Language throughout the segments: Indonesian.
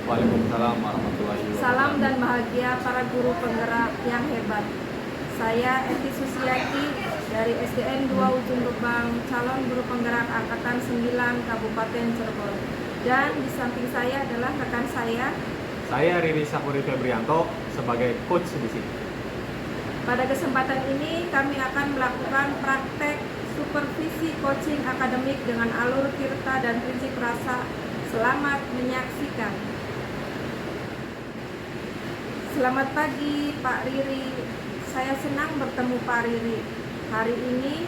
Waalaikumsalam warahmatullahi Salam wabarakatuh. dan bahagia para guru penggerak yang hebat. Saya Eti Susiati dari SDN 2 Ujung Gebang, calon guru penggerak Angkatan 9 Kabupaten Cirebon. Dan di samping saya adalah rekan saya. Saya Riri Sapuri Febrianto sebagai coach di sini. Pada kesempatan ini kami akan melakukan praktek supervisi coaching akademik dengan alur tirta dan prinsip rasa. Selamat menyaksikan. Selamat pagi Pak Riri. Saya senang bertemu Pak Riri hari ini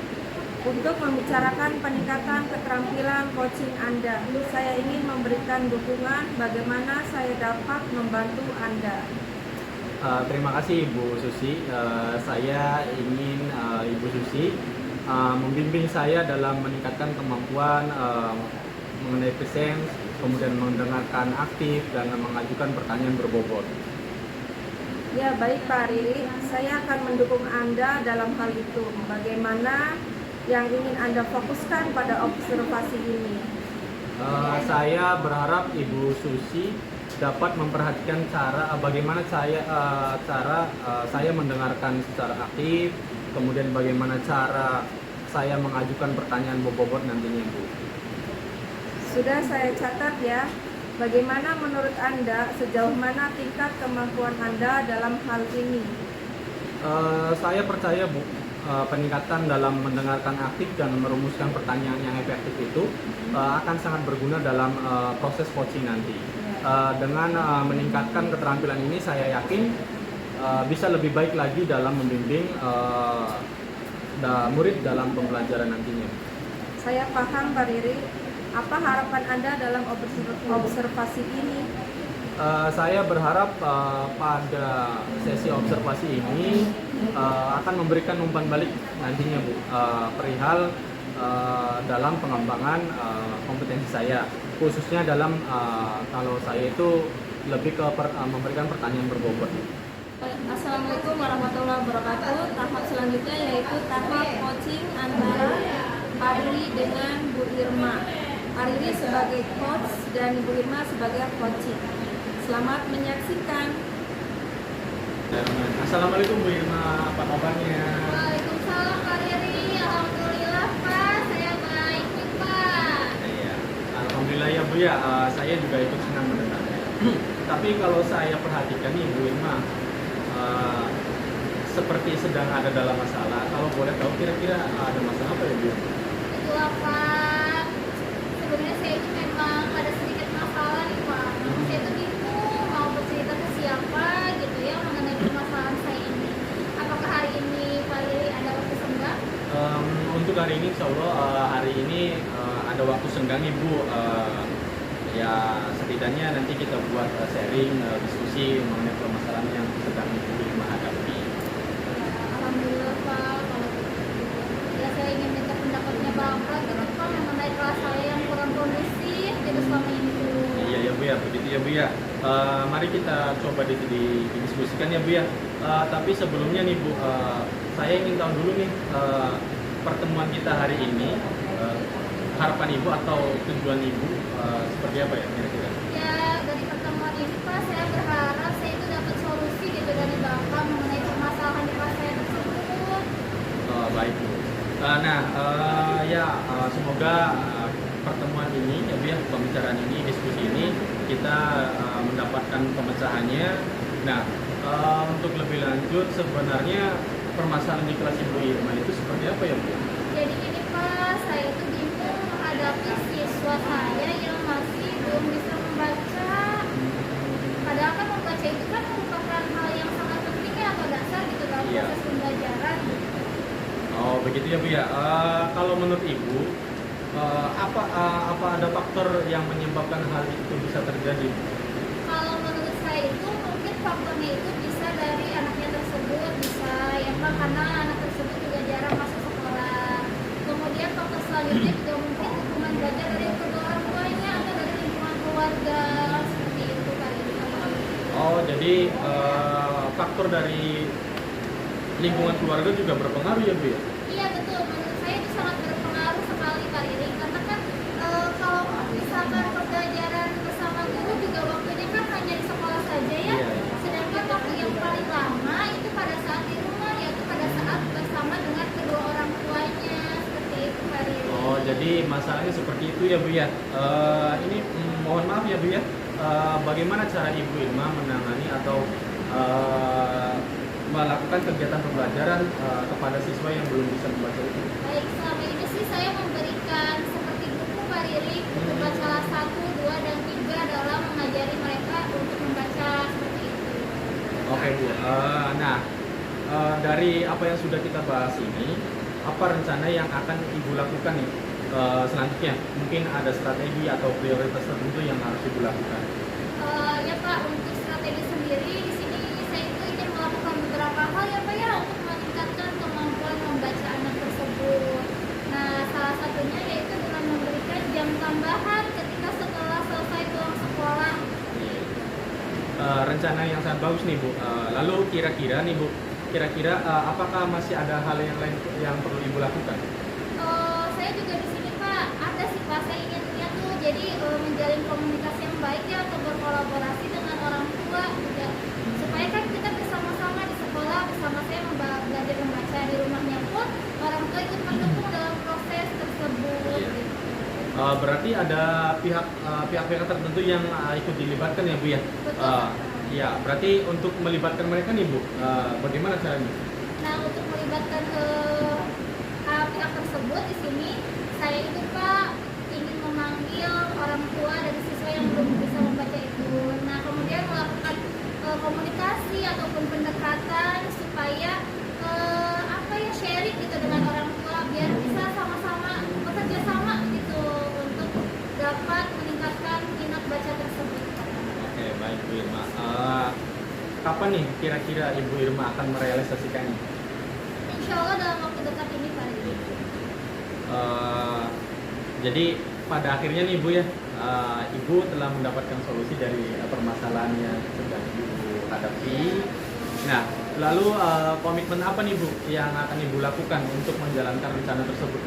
untuk membicarakan peningkatan keterampilan coaching Anda. Saya ingin memberikan dukungan bagaimana saya dapat membantu Anda. Terima kasih Ibu Susi. Saya ingin Ibu Susi membimbing saya dalam meningkatkan kemampuan mengenai presence, kemudian mendengarkan aktif dan mengajukan pertanyaan berbobot. Ya, baik Pak Riri, saya akan mendukung Anda dalam hal itu. Bagaimana yang ingin Anda fokuskan pada observasi ini? Saya berharap Ibu Susi dapat memperhatikan bagaimana saya mendengarkan secara aktif, kemudian bagaimana cara saya mengajukan pertanyaan berbobot nantinya, Bu. Sudah saya catat ya. Bagaimana menurut Anda, sejauh mana tingkat kemampuan Anda dalam hal ini? Saya percaya, Bu, peningkatan dalam mendengarkan aktif dan merumuskan pertanyaan yang efektif itu akan sangat berguna dalam proses coaching nanti. Dengan meningkatkan keterampilan ini, saya yakin bisa lebih baik lagi dalam membimbing murid dalam pembelajaran nantinya. Saya paham Pak Riri. Apa harapan Anda dalam observasi ini? Saya berharap pada sesi observasi ini akan memberikan umpan balik nantinya, Bu, perihal dalam pengembangan kompetensi saya, khususnya dalam kalau saya itu lebih ke memberikan pertanyaan berbobot. Assalamualaikum warahmatullahi wabarakatuh. Tahap selanjutnya yaitu tahap coaching antara Pak Riri dengan Bu Irma. Pak Riri sebagai coach dan Bu Irma sebagai coaching. Selamat menyaksikan. Assalamualaikum Bu Irma, apa kabarnya? Waalaikumsalam Pak Riri. Alhamdulillah Pak, saya baik nih Pak. Iya, alhamdulillah ya Bu ya. Saya juga ikut senang mendengarnya. Tapi kalau saya perhatikan nih Bu Irma, seperti sedang ada dalam masalah. Kalau boleh tahu kira-kira ada masalah apa ya Bu? Itulah Pak. Sebenarnya saya itu memang ada sedikit masalah nih Pak. Saya itu bingung mau bercerita ke siapa gitu ya mengenai permasalahan saya ini. Apakah hari ini Pak Riri ada waktu senggang? Untuk hari ini, insya Allah hari ini ada waktu senggang Ibu. Ya setidaknya nanti kita buat sharing, diskusi mengenai permasalahan yang sedang Ibu Irma hadapi. Alhamdulillah Pak. Kalau begitu. Ya saya ingin minta pendapatnya Bapak gitu Pak mengenai kelas saya yang kurang kondusif gitu selama ini dulu. Iya ya Bu ya, begitu ya Bu ya. Mari kita coba didiskusikan ya Bu ya. Tapi sebelumnya nih Bu, saya ingin tahu dulu nih pertemuan kita hari ini, harapan Ibu atau tujuan Ibu seperti apa ya kira-kira? Ya dari pertemuan ini Pak saya berharap saya itu dapat solusi gitu dari Bapak mengenai permasalahan di kelas saya tersebut. Baik Bu. Semoga pertemuan ini ya Bu ya, pembicaraan ini, diskusi ini kita mendapatkan pemecahannya. Nah, untuk lebih lanjut sebenarnya permasalahan di kelas Ibu Irma itu seperti apa ya Bu? Jadi ini Pak saya itu bingung menghadapi siswa saya yang masih belum bisa membaca. Padahal kan membaca itu kan merupakan hal yang sangat penting ya atau dasar gitu dalam Iya. proses pembelajaran. Oh begitu ya Bu ya. Kalau menurut Ibu apa ada faktor yang menyebabkan hal itu bisa terjadi? Kalau menurut saya itu mungkin faktornya itu bisa dari anaknya tersebut, bisa ya Pak karena anak tersebut juga jarang masuk sekolah. Kemudian faktor selanjutnya juga mungkin hubungan belajar dari kedua orang tuanya atau dari lingkungan keluarga seperti itu Pak Riri. Oh jadi faktor dari lingkungan keluarga juga berpengaruh ya Bu ya? Iya betul, menurut saya itu sangat berpengaruh sekali Pak Riri karena kan kalau misalkan pembelajaran bersama guru juga waktunya kan jadi masalahnya seperti itu ya Bu ya. Ini mohon maaf ya Bu ya. Bagaimana cara Ibu Irma menangani atau melakukan kegiatan pembelajaran kepada siswa yang belum bisa membaca itu? Baik, selama ini sih saya memberikan seperti buku Pak Riri, buku baca 1, 2, dan 3 dalam mengajari mereka untuk membaca seperti itu. Oke Bu. Nah, dari apa yang sudah kita bahas ini, apa rencana yang akan Ibu lakukan nih selanjutnya? Mungkin ada strategi atau prioritas tertentu yang harus Ibu lakukan? Ya Pak, untuk strategi sendiri di sini saya itu ingin melakukan beberapa hal ya Pak ya untuk meningkatkan kemampuan membaca anak tersebut. Nah, salah satunya yaitu dengan memberikan jam tambahan ketika setelah selesai pulang sekolah. Rencana yang sangat bagus nih Bu. Lalu kira-kira nih Bu, apakah masih ada hal yang lain yang perlu Ibu lakukan? Saya juga di sini Pak, ada sih Pak, saya inginnya tuh jadi menjalin komunikasi yang baik ya atau berkolaborasi dengan orang tua juga, supaya kan kita bersama-sama di sekolah bersama saya belajar membaca, di rumahnya pun orang tua ikut mendukung dalam proses tersebut. Iya. Gitu. Berarti ada pihak-pihak tertentu yang ikut dilibatkan ya Bu ya? Betul. Ya, berarti untuk melibatkan mereka nih Bu, bagaimana caranya? Nah, untuk melibatkan ke pihak tersebut di sini, saya itu Pak ingin memanggil orang tua dari siswa yang belum bisa membaca itu. Nah, kemudian melakukan komunikasi ataupun pendekatan supaya apa ya, sharing gitu dengan orang tua biar bisa sama-sama bekerja sama gitu untuk dapat meningkatkan minat baca tersebut. Oke, baik Bu Irma. Kapan nih kira-kira Ibu Irma akan merealisasikannya? Insya Allah dalam waktu dekat ini Pak Riri. Jadi pada akhirnya nih Bu ya, Ibu telah mendapatkan solusi dari permasalahan yang sedang Ibu hadapi. Nah, lalu komitmen apa nih Bu yang akan Ibu lakukan untuk menjalankan rencana tersebut?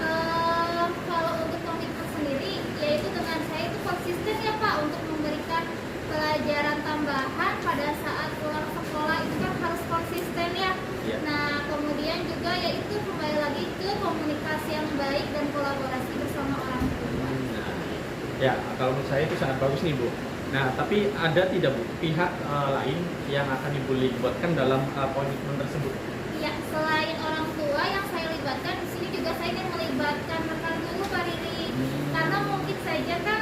Kalau untuk komitmen sendiri, yaitu dengan saya itu konsisten ya Pak untuk memberikan pelajaran tambahan pada saat pulang sekolah itu kan harus konsisten ya. Iya. Nah, kemudian juga yaitu kembali lagi ke komunikasi yang baik dan kolaborasi bersama orang tua. Nah, ya, kalau menurut saya itu sangat bagus nih Bu. Nah, tapi ada tidak Bu pihak lain yang akan Ibu libatkan dalam komitmen tersebut? Ya, selain orang tua yang saya libatkan, di sini juga saya ingin melibatkan rekan guru Pak Riri. Karena mungkin saja kan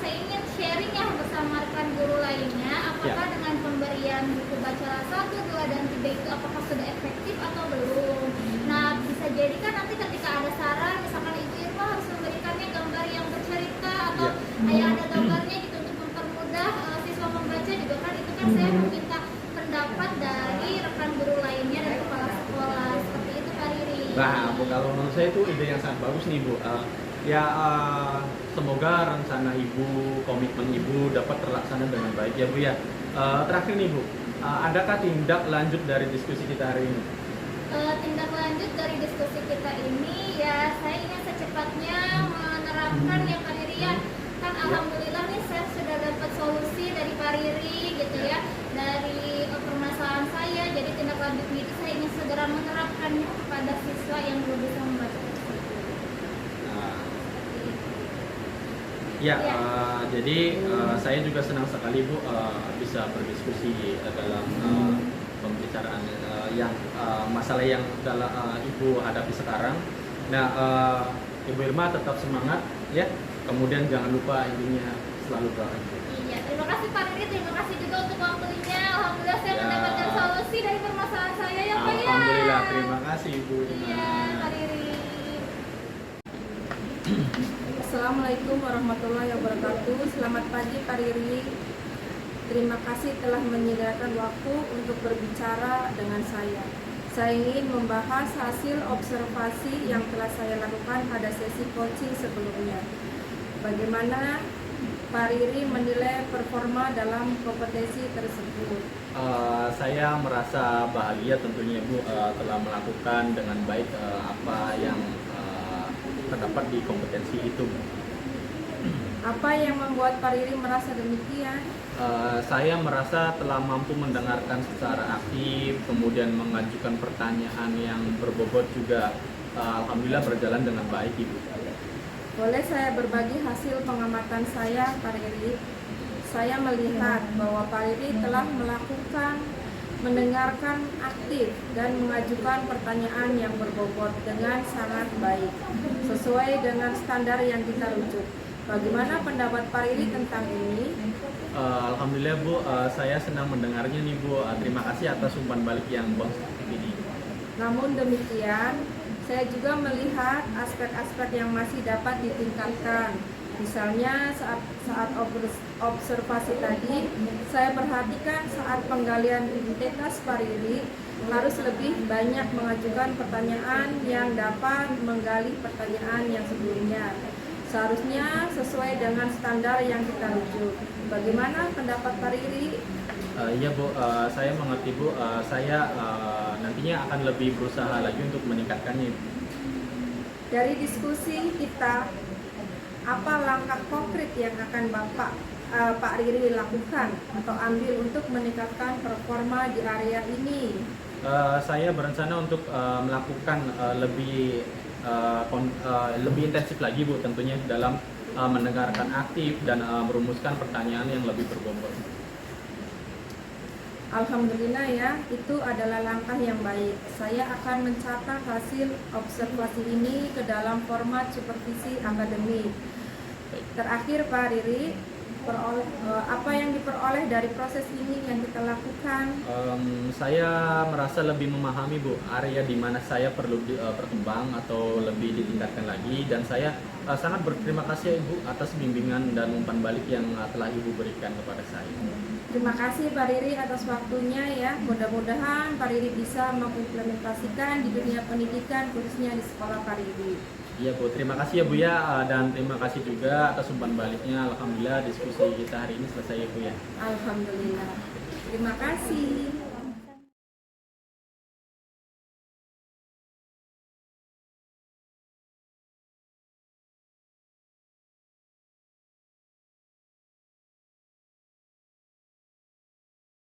saya ingin sharing ya bersama rekan guru lainnya, apakah dengan pemberian buku baca 1, 2, dan 3 itu apakah sudah efektif atau belum. Nah, bisa jadi kan nanti ketika ada saran, misalkan Ibu Irma harus memberikannya gambar yang bercerita atau kayak ada gambarnya gitu untuk mempermudah siswa membaca juga kan, itu kan saya meminta pendapat dari rekan guru lainnya dan kepala sekolah, seperti itu Pak Riri. Nah, Bu, kalau menurut saya itu ide yang sangat bagus nih Bu. Semoga rencana Ibu, komitmen Ibu dapat terlaksana dengan baik ya Bu ya. Terakhir nih Bu, adakah tindak lanjut dari diskusi kita hari ini? Tindak lanjut dari diskusi kita ini ya saya ingin secepatnya menerapkan ya Pak Riri ya. Kan alhamdulillah nih saya sudah dapat solusi dari Pak Riri gitu ya, dari permasalahan saya. Jadi tindak lanjut itu saya ingin segera menerapkannya kepada siswa yang belum bisa membaca tersebut. Ya, jadi saya juga senang sekali Bu bisa berdiskusi dalam pembicaraan yang masalah yang Ibu hadapi sekarang. Nah, Ibu Irma tetap semangat ya. Kemudian jangan lupa intinya selalu doakan. Iya, terima kasih Pak Riri, terima kasih juga untuk waktunya. Alhamdulillah saya mendapatkan solusi dari permasalahan saya ya Pak ya. Alhamdulillah, terima kasih Ibu Irma. Iya, Pak Riri. Assalamualaikum warahmatullahi wabarakatuh. Selamat pagi Pak Riri. Terima kasih telah menyediakan waktu untuk berbicara dengan saya. Saya ingin membahas hasil observasi yang telah saya lakukan pada sesi coaching sebelumnya. Bagaimana Pak Riri menilai performa dalam kompetensi tersebut? Saya merasa bahagia tentunya Bu telah melakukan dengan baik apa yang terdapat di kompetensi itu. Apa yang membuat Pak Riri merasa demikian? Saya merasa telah mampu mendengarkan secara aktif, kemudian mengajukan pertanyaan yang berbobot juga alhamdulillah berjalan dengan baik Ibu. Boleh saya berbagi hasil pengamatan saya, Pak Riri? Saya melihat bahwa Pak Riri telah melakukan, mendengarkan aktif dan mengajukan pertanyaan yang berbobot dengan sangat baik, sesuai dengan standar yang kita rujuk. Bagaimana pendapat Pak Riri tentang ini? Alhamdulillah Bu, saya senang mendengarnya nih Bu. Terima kasih atas umpan balik yang konstruktif ini. Namun demikian, saya juga melihat aspek-aspek yang masih dapat ditingkatkan. Misalnya saat observasi tadi, saya perhatikan saat penggalian identitas Pak Riri harus lebih banyak mengajukan pertanyaan yang dapat menggali pertanyaan yang sebelumnya. Seharusnya sesuai dengan standar yang kita rujuk. Bagaimana pendapat Pak Riri? Iya Bu, saya mengerti Bu. Saya nantinya akan lebih berusaha lagi untuk meningkatkannya. Dari diskusi kita, apa langkah konkret yang akan Pak Riri lakukan atau ambil untuk meningkatkan performa di area ini? Saya berencana untuk melakukan lebih intensif lagi Bu, tentunya dalam mendengarkan aktif dan merumuskan pertanyaan yang lebih berbobot. Alhamdulillah ya, itu adalah langkah yang baik. Saya akan mencatat hasil observasi ini ke dalam format supervisi akademik. Terakhir Pak Riri, apa yang diperoleh dari proses ini yang kita lakukan? Saya merasa lebih memahami Bu area di mana saya perlu berkembang atau lebih ditingkatkan lagi, dan saya sangat berterima kasih Ibu atas bimbingan dan umpan balik yang telah Ibu berikan kepada saya. Terima kasih Pak Riri atas waktunya ya. Mudah-mudahan Pak Riri bisa mengimplementasikan di dunia pendidikan, khususnya di sekolah Pak Riri. Iya Bu, terima kasih ya Bu ya, dan terima kasih juga atas umpan baliknya. Alhamdulillah diskusi kita hari ini selesai ya Bu ya. Alhamdulillah. Terima kasih.